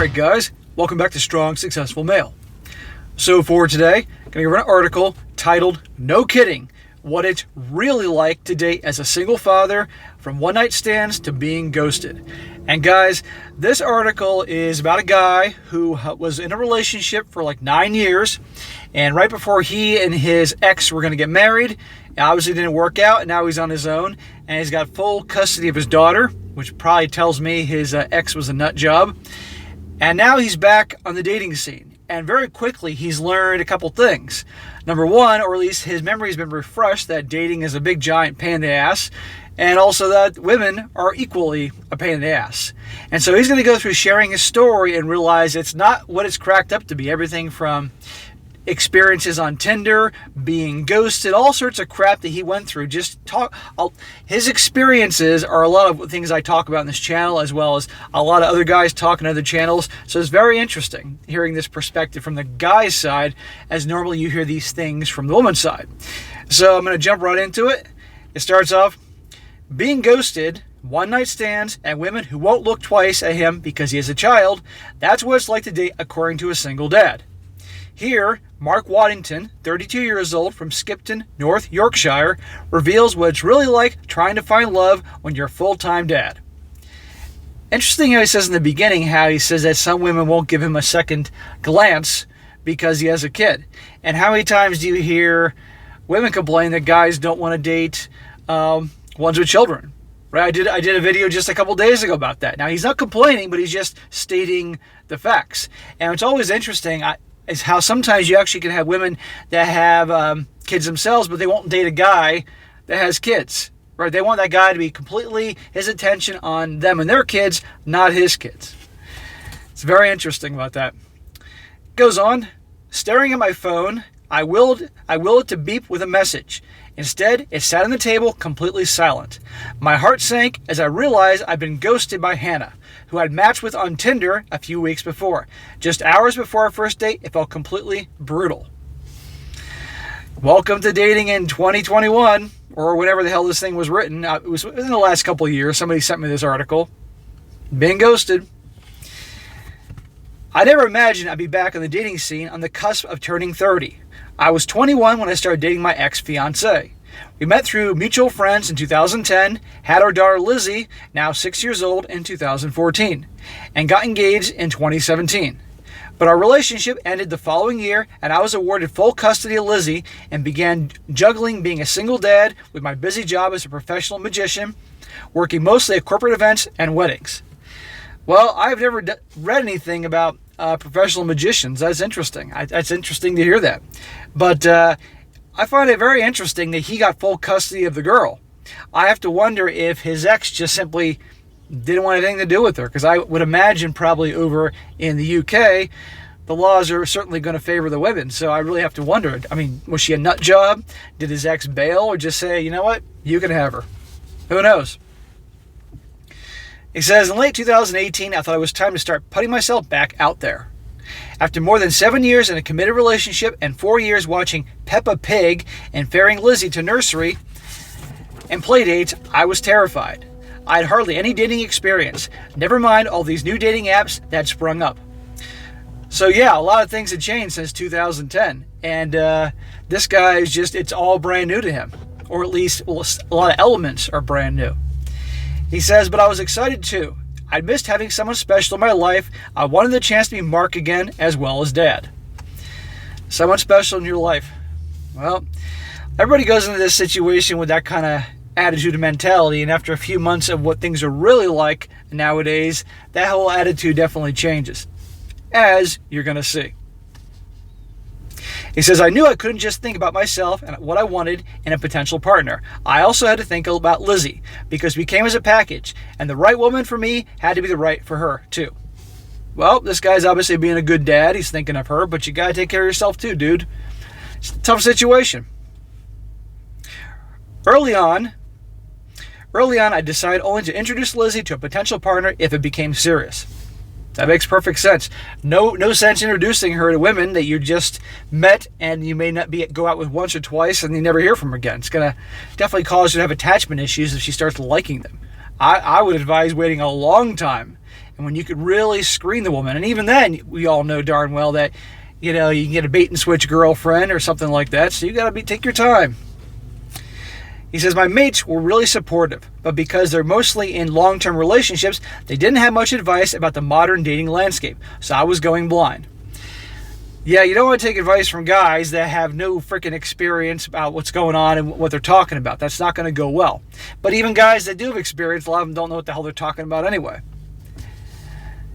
Alright guys, welcome back to Strong Successful Male. So for today, I'm going to read an article titled, No Kidding, What It's Really Like to Date as a Single Father from One Night Stands to Being Ghosted. And guys, this article is about a guy who was in a relationship for like 9 years, and right before he and his ex were going to get married, obviously it didn't work out, and now he's on his own, and he's got full custody of his daughter, which probably tells me his ex was a nut job. And now he's back on the dating scene. And very quickly, he's learned a couple things. Number one, or at least his memory has been refreshed, that dating is a big giant pain in the ass. And also that women are equally a pain in the ass. And so he's going to go through sharing his story and realize it's not what it's cracked up to be. Everything from experiences on Tinder, being ghosted, all sorts of crap that he went through. His experiences are a lot of things I talk about in this channel, as well as a lot of other guys talk on other channels. So it's very interesting hearing this perspective from the guy's side, as normally you hear these things from the woman's side. So I'm going to jump right into it. It starts off, being ghosted, one night stands, and women who won't look twice at him because he is a child. That's what it's like to date according to a single dad. Here, Mark Waddington, 32 years old from Skipton, North Yorkshire, reveals what it's really like trying to find love when you're a full-time dad. Interesting how he says in the beginning how he says that some women won't give him a second glance because he has a kid. And how many times do you hear women complain that guys don't want to date ones with children? Right? I did a video just a couple days ago about that. Now, he's not complaining, but he's just stating the facts. And it's always interesting is how sometimes you actually can have women that have kids themselves, but they won't date a guy that has kids, right? They want that guy to be completely his attention on them and their kids, not his kids. It's very interesting about that. It goes on, staring at my phone, I willed it to beep with a message. Instead, it sat on the table completely silent. My heart sank as I realized I'd been ghosted by Hannah, who I'd matched with on Tinder a few weeks before. Just hours before our first date, it felt completely brutal. Welcome to dating in 2021, or whenever the hell this thing was written. It was in the last couple of years. Somebody sent me this article. Being ghosted. I never imagined I'd be back on the dating scene on the cusp of turning 30. I was 21 when I started dating my ex-fiancée. We met through mutual friends in 2010, had our daughter Lizzie, now 6 years old, in 2014, and got engaged in 2017. But our relationship ended the following year, and I was awarded full custody of Lizzie and began juggling being a single dad with my busy job as a professional magician, working mostly at corporate events and weddings. Well, I've never read anything about professional magicians. That's interesting. That's interesting to hear that. But I find it very interesting that he got full custody of the girl. I have to wonder if his ex just simply didn't want anything to do with her, because I would imagine probably over in the UK, the laws are certainly going to favor the women. So I really have to wonder, I mean, was she a nut job? Did his ex bail or just say, you know what, you can have her? Who knows? He says, in late 2018, I thought it was time to start putting myself back out there. After more than 7 years in a committed relationship and 4 years watching Peppa Pig and ferrying Lizzie to nursery and play dates, I was terrified. I had hardly any dating experience, never mind all these new dating apps that sprung up. So yeah, a lot of things have changed since 2010, and this guy is just, it's all brand new to him, or at least a lot of elements are brand new. He says, but I was excited too. I'd missed having someone special in my life. I wanted the chance to be Mark again, as well as Dad. Someone special in your life. Well, everybody goes into this situation with that kind of attitude and mentality, and after a few months of what things are really like nowadays, that whole attitude definitely changes, as you're going to see. He says, I knew I couldn't just think about myself and what I wanted in a potential partner. I also had to think about Lizzie, because we came as a package, and the right woman for me had to be the right for her, too. Well, this guy's obviously being a good dad. He's thinking of her, but you got to take care of yourself, too, dude. It's a tough situation. Early on, I decided only to introduce Lizzie to a potential partner if it became serious. That makes perfect sense. No sense introducing her to women that you just met and you may not go out with once or twice and you never hear from her again. It's going to definitely cause you to have attachment issues if she starts liking them. I would advise waiting a long time and when you could really screen the woman. And even then, we all know darn well that, you can get a bait and switch girlfriend or something like that. So you got to take your time. He says, my mates were really supportive, but because they're mostly in long-term relationships, they didn't have much advice about the modern dating landscape. So I was going blind. Yeah, you don't want to take advice from guys that have no freaking experience about what's going on and what they're talking about. That's not going to go well. But even guys that do have experience, a lot of them don't know what the hell they're talking about anyway.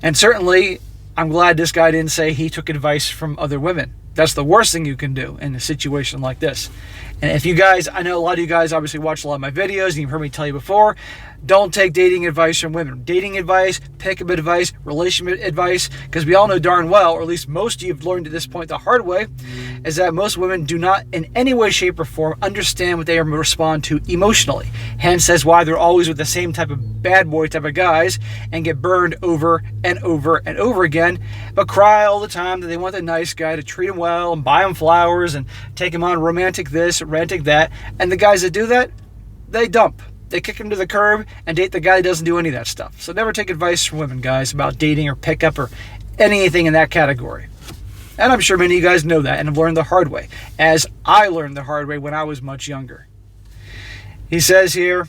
And certainly, I'm glad this guy didn't say he took advice from other women. That's the worst thing you can do in a situation like this. And if you guys, I know a lot of you guys obviously watch a lot of my videos, and you've heard me tell you before, don't take dating advice from women. Dating advice, pickup advice, relationship advice, because we all know darn well, or at least most of you have learned at this point the hard way, is that most women do not in any way, shape, or form understand what they respond to emotionally. Hence, that's why they're always with the same type of bad boy type of guys and get burned over and over and over again, but cry all the time that they want the nice guy to treat them well and buy them flowers and take them on romantic this, romantic that. And the guys that do that, they dump. They kick him to the curb and date the guy that doesn't do any of that stuff. So never take advice from women, guys, about dating or pickup or anything in that category. And I'm sure many of you guys know that and have learned the hard way, as I learned the hard way when I was much younger. He says here,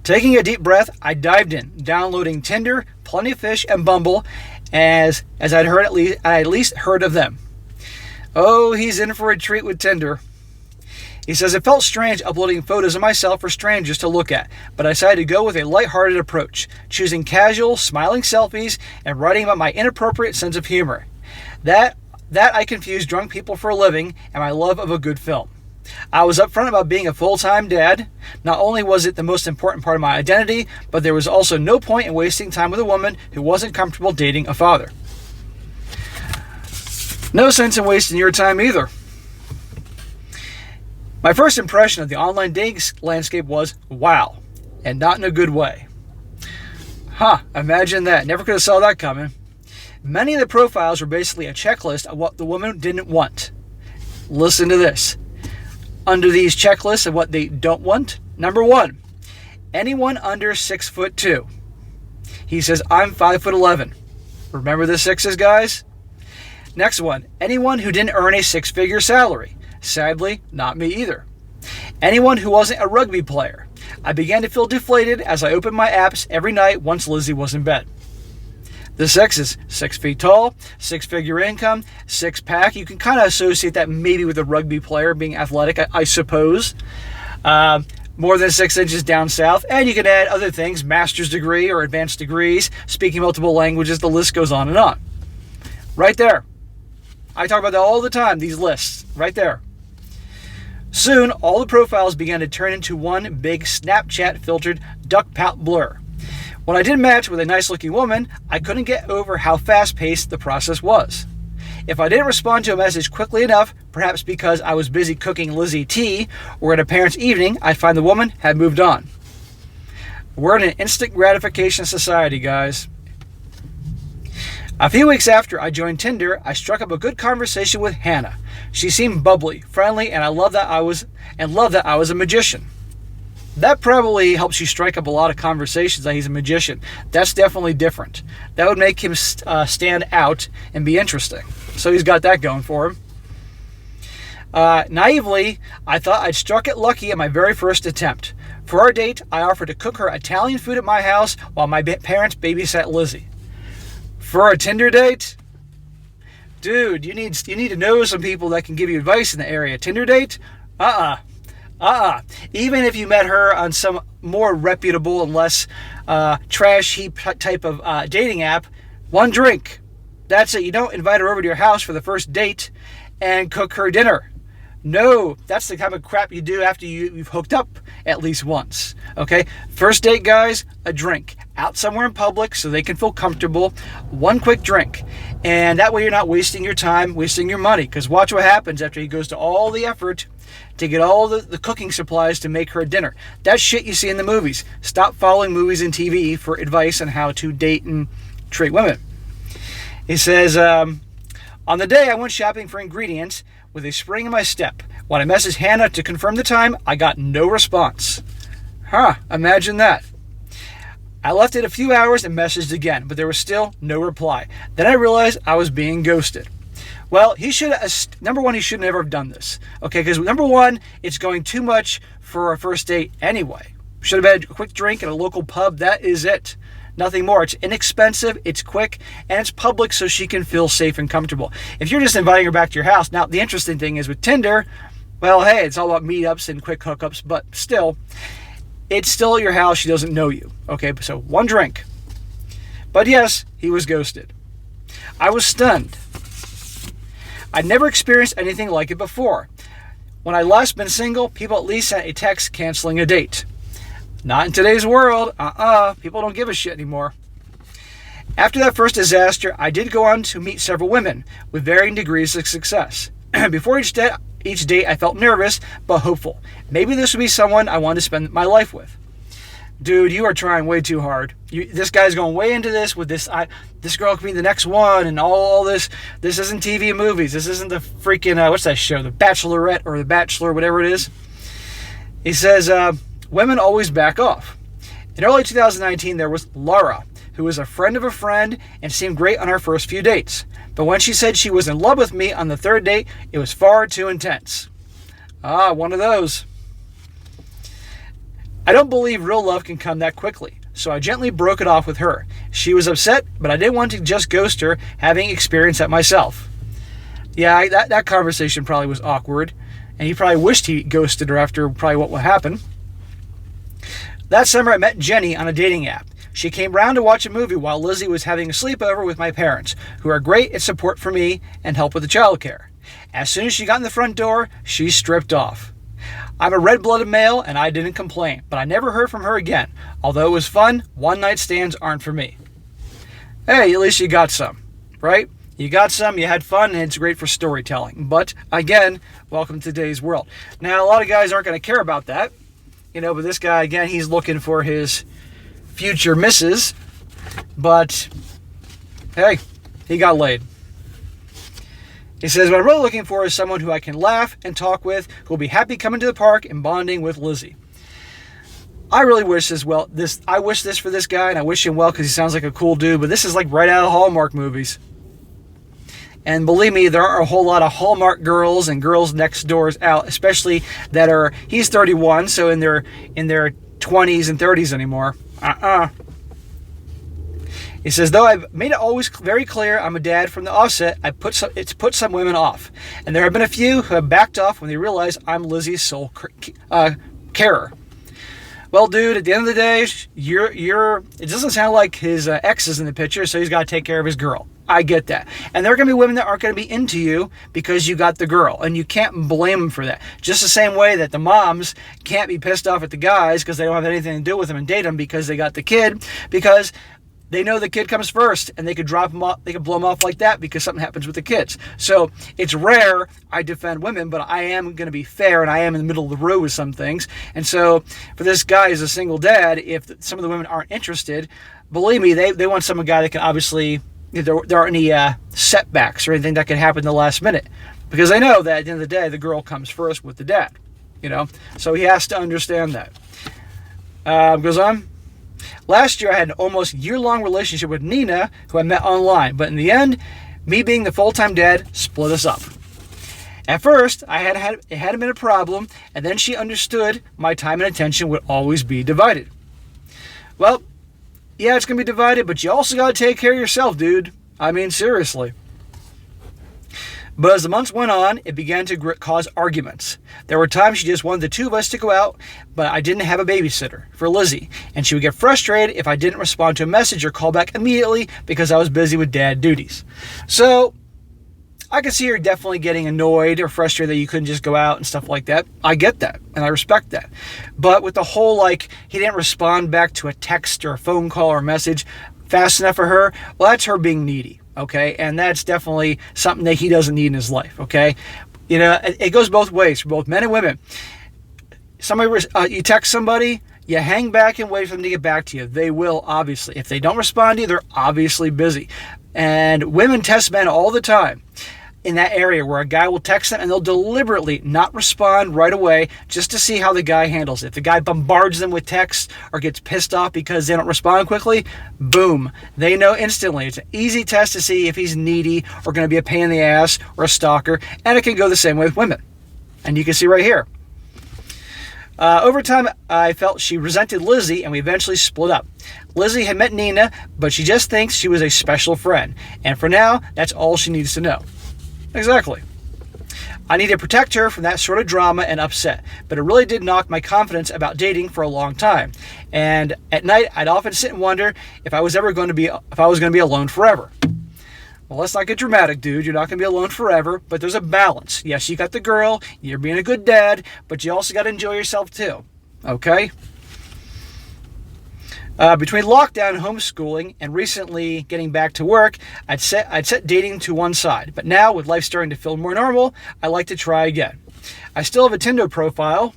taking a deep breath, I dived in, downloading Tinder, Plenty of Fish, and Bumble, as I'd at least heard of them. Oh, he's in for a treat with Tinder. He says, it felt strange uploading photos of myself for strangers to look at, but I decided to go with a lighthearted approach, choosing casual, smiling selfies and writing about my inappropriate sense of humor. That I confused drunk people for a living and my love of a good film. I was upfront about being a full-time dad. Not only was it the most important part of my identity, but there was also no point in wasting time with a woman who wasn't comfortable dating a father. No sense in wasting your time either. My first impression of the online dating landscape was, wow, and not in a good way. Imagine that. Never could have saw that coming. Many of the profiles were basically a checklist of what the woman didn't want. Listen to this. Under these checklists of what they don't want, number 1, anyone under 6'2". He says, I'm 5'11". Remember the sixes, guys? Next one, anyone who didn't earn a 6-figure salary. Sadly, not me either. Anyone who wasn't a rugby player. I began to feel deflated as I opened my apps every night once Lizzie was in bed. The sixes, 6 feet tall, 6-figure income, 6-pack. You can kind of associate that maybe with a rugby player being athletic, I suppose. More than 6 inches down south. And you can add other things, master's degree or advanced degrees, speaking multiple languages, the list goes on and on. Right there. I talk about that all the time, these lists, right there. Soon, all the profiles began to turn into one big Snapchat-filtered duck pout blur. When I did match with a nice-looking woman, I couldn't get over how fast-paced the process was. If I didn't respond to a message quickly enough, perhaps because I was busy cooking Lizzie tea or at a parent's evening, I'd find the woman had moved on. We're in an instant gratification society, guys. A few weeks after I joined Tinder, I struck up a good conversation with Hannah. She seemed bubbly, friendly, and I loved that I was a magician. That probably helps you strike up a lot of conversations that he's a magician. That's definitely different. That would make him stand out and be interesting. So he's got that going for him. Naively, I thought I'd struck it lucky at my very first attempt. For our date, I offered to cook her Italian food at my house while my parents babysat Lizzie. For a Tinder date? Dude, you need to know some people that can give you advice in the area. Tinder date? Even if you met her on some more reputable and less trash heap type of dating app, one drink. That's it. You don't invite her over to your house for the first date and cook her dinner. No, that's the kind of crap you do after you've hooked up at least once. Okay? First date, guys, a drink. Out somewhere in public so they can feel comfortable. One quick drink. And that way you're not wasting your time, wasting your money. Because watch what happens after he goes to all the effort to get all the cooking supplies to make her a dinner. That's shit you see in the movies. Stop following movies and TV for advice on how to date and treat women. He says, on the day I went shopping for ingredients with a spring in my step. When I messaged Hannah to confirm the time, I got no response. Imagine that. I left it a few hours and messaged again, but there was still no reply. Then I realized I was being ghosted. Well, number one, he should never have done this. Okay, because number one, it's going too much for a first date anyway. Should have had a quick drink at a local pub. That is it. Nothing more. It's inexpensive, it's quick, and it's public so she can feel safe and comfortable. If you're just inviting her back to your house, now the interesting thing is with Tinder, well, hey, it's all about meetups and quick hookups, but still, it's still at your house. She doesn't know you. Okay, so one drink. But yes, he was ghosted. I was stunned. I'd never experienced anything like it before. When I'd last been single, people at least sent a text canceling a date. Not in today's world. People don't give a shit anymore. After that first disaster, I did go on to meet several women with varying degrees of success. Before each date, I felt nervous but hopeful. Maybe this would be someone I wanted to spend my life with. Dude, you are trying way too hard. This guy's going way into this with this. This girl could be the next one, and all this. This isn't TV and movies. This isn't the freaking what's that show? The Bachelorette or The Bachelor, whatever it is. He says, women always back off. In early 2019, there was Laura, who was a friend of a friend and seemed great on our first few dates. But when she said she was in love with me on the third date, it was far too intense. One of those. I don't believe real love can come that quickly, so I gently broke it off with her. She was upset, but I didn't want to just ghost her, having experienced that myself. Yeah, that conversation probably was awkward, and he probably wished he ghosted her after probably what would happen. That summer, I met Jenny on a dating app. She came round to watch a movie while Lizzie was having a sleepover with my parents, who are great at support for me and help with the childcare. As soon as she got in the front door, she stripped off. I'm a red-blooded male, and I didn't complain, but I never heard from her again. Although it was fun, one-night stands aren't for me. Hey, at least you got some, right? You got some, you had fun, and it's great for storytelling. But, again, welcome to today's world. Now, a lot of guys aren't going to care about that, but this guy, again, he's looking for his future missus, but, hey, he got laid. He says, what I'm really looking for is someone who I can laugh and talk with, who will be happy coming to the park and bonding with Lizzie. I really wish I wish this for this guy, and I wish him well because he sounds like a cool dude, but this is like right out of Hallmark movies. And believe me, there aren't a whole lot of Hallmark girls and girls next doors out, especially he's 31, so in their 20s and 30s anymore. He says, though I've made it always very clear I'm a dad from the offset, it's put some women off. And there have been a few who have backed off when they realize I'm Lizzie's sole carer. Well, dude, at the end of the day, it doesn't sound like his ex is in the picture, so he's got to take care of his girl. I get that. And there are going to be women that aren't going to be into you because you got the girl, and you can't blame them for that. Just the same way that the moms can't be pissed off at the guys because they don't have anything to do with them and date them because they got the kid, because they know the kid comes first, and they could drop them off, they could blow them off like that because something happens with the kids. So it's rare I defend women, but I am going to be fair, and I am in the middle of the road with some things. And so for this guy as a single dad, if some of the women aren't interested, believe me, they want some guy that can obviously, there aren't any setbacks or anything that can happen in the last minute, because they know that at the end of the day, the girl comes first with the dad. So he has to understand that. Goes on. Last year, I had an almost year-long relationship with Nina, who I met online. But in the end, me being the full-time dad split us up. At first, it hadn't been a problem, and then she understood my time and attention would always be divided. Well, yeah, it's going to be divided, but you also got to take care of yourself, dude. I mean, seriously. But as the months went on, it began to cause arguments. There were times she just wanted the two of us to go out, but I didn't have a babysitter for Lizzie, and she would get frustrated if I didn't respond to a message or call back immediately because I was busy with dad duties. So I could see her definitely getting annoyed or frustrated that you couldn't just go out and stuff like that. I get that, and I respect that. But with the whole, he didn't respond back to a text or a phone call or a message fast enough for her, well, that's her being needy. Okay, and that's definitely something that he doesn't need in his life, okay? It goes both ways for both men and women. You text somebody, you hang back and wait for them to get back to you. They will, obviously. If they don't respond to you, they're obviously busy. And women test men all the time. in that area where a guy will text them and they'll deliberately not respond right away just to see how the guy handles it. If the guy bombards them with texts or gets pissed off because they don't respond quickly, boom, they know instantly. It's an easy test to see if he's needy or going to be a pain in the ass or a stalker, and it can go the same way with women. And you can see right here. Over time, I felt she resented Lizzie, and we eventually split up. Lizzie had met Nina, but she just thinks she was a special friend. And for now, that's all she needs to know. Exactly. I need to protect her from that sort of drama and upset, but it really did knock my confidence about dating for a long time. And at night, I'd often sit and wonder if I was going to be alone forever. Well, let's not get dramatic, dude. You're not going to be alone forever, but there's a balance. Yes, you got the girl, you're being a good dad, but you also got to enjoy yourself too. Okay? Between lockdown and homeschooling and recently getting back to work, I'd set dating to one side. But now, with life starting to feel more normal, I like to try again. I still have a Tinder profile,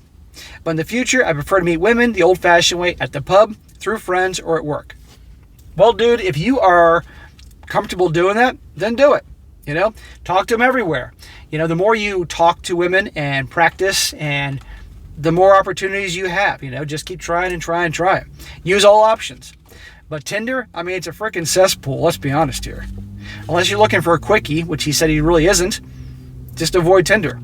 but in the future, I prefer to meet women the old-fashioned way at the pub, through friends, or at work. Well, dude, if you are comfortable doing that, then do it. Talk to them everywhere. The more you talk to women and practice, and the more opportunities you have. Just keep trying and try and try. Use all options. But Tinder, it's a freaking cesspool. Let's be honest here. Unless you're looking for a quickie, which he said he really isn't, just avoid Tinder.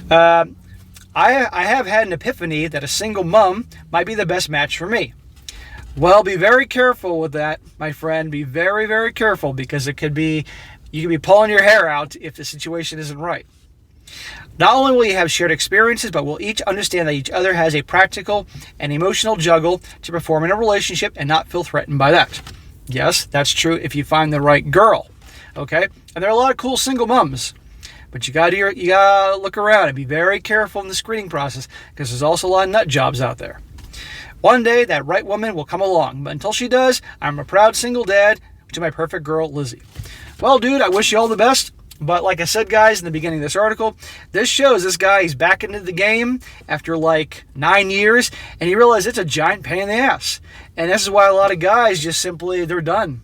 I have had an epiphany that a single mom might be the best match for me. Well, be very careful with that, my friend. Be very, very careful, because you could be pulling your hair out if the situation isn't right. Not only will you have shared experiences, but we'll each understand that each other has a practical and emotional juggle to perform in a relationship and not feel threatened by that. Yes, that's true if you find the right girl. Okay? And there are a lot of cool single moms. But you gotta look around and be very careful in the screening process, because there's also a lot of nut jobs out there. One day, that right woman will come along, but until she does, I'm a proud single dad to my perfect girl, Lizzie. Well, dude, I wish you all the best. But like I said, guys, in the beginning of this article, this shows this guy, he's back into the game after like 9 years, and he realized it's a giant pain in the ass. And this is why a lot of guys just simply, they're done.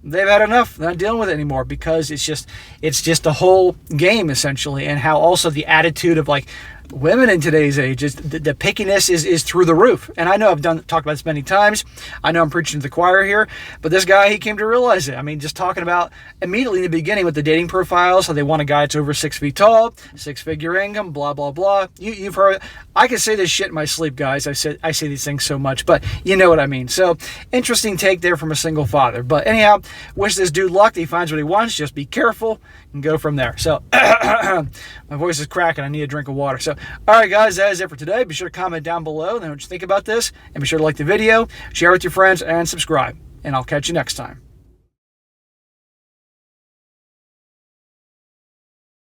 They've had enough. They're not dealing with it anymore, because it's just the whole game, essentially, and how also the attitude of like women in today's age is the pickiness is through the roof. And I know I've talked about this many times. I know I'm preaching to the choir here, but this guy, he came to realize it. Just talking about immediately in the beginning with the dating profiles, how they want a guy that's over 6 feet tall, 6-figure income, blah, blah, blah. You've heard, I can say this shit in my sleep, guys. I say these things so much, but you know what I mean. So interesting take there from a single father. But anyhow, wish this dude luck that he finds what he wants. Just be careful and go from there. So my voice is cracking. I need a drink of water. So, all right, guys, that is it for today. Be sure to comment down below and what you think about this. And be sure to like the video, share with your friends, and subscribe. And I'll catch you next time.